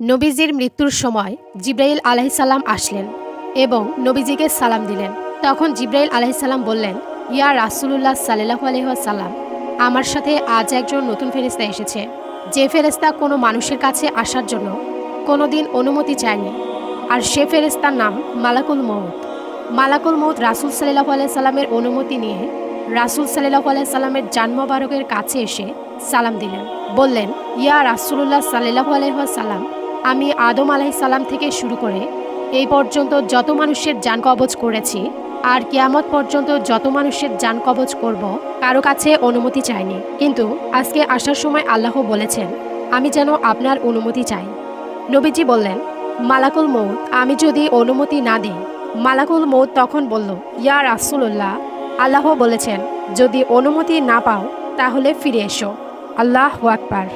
নবীজির মৃত্যুর সময় জিব্রাইল আলাইহিসসালাম আসলেন এবং নবীজিকে সালাম দিলেন। তখন জিব্রাইল আলাইহিসসালাম বললেন, ইয়া রাসূলুল্লাহ সাল্লাল্লাহু আলাইহি ওয়াসাল্লাম, আমার সাথে আজ একজন নতুন ফেরেশতা এসেছে, যে ফেরেশতা কোনো মানুষের কাছে আসার জন্য কোনোদিন অনুমতি চায়নি। আর সে ফেরেশতার নাম মালাকুল মউত। মালাকুল মউত রাসূল সাল্লাল্লাহু আলাইহি সাল্লামের অনুমতি নিয়ে রাসূল সাল্লাল্লাহু আলাইহি সাল্লামের জান মোবারকের কাছে এসে সালাম দিলেন। বললেন, ইয়া রাসূলুল্লাহ সাল্লাল্লাহু আলাইহি ওয়াসাল্লাম, আমি আদম আলাইহিসসালাম থেকে শুরু করে এই পর্যন্ত যত মানুষের জান কবজ করেছি আর কিয়ামত পর্যন্ত যত মানুষের জান কবজ করব, কারো কাছে অনুমতি চাইনি। কিন্তু আজকে আসার সময় আল্লাহ বলেছেন আমি যেন আপনার অনুমতি চাই। নবীজি বললেন, মালাকুল মউত, আমি যদি অনুমতি না দিই? মালাকুল মউত তখন বলল, ইয়া রাসূলুল্লাহ, আল্লাহ বলেছেন যদি অনুমতি না পাও তাহলে ফিরে এসো। আল্লাহু আকবার।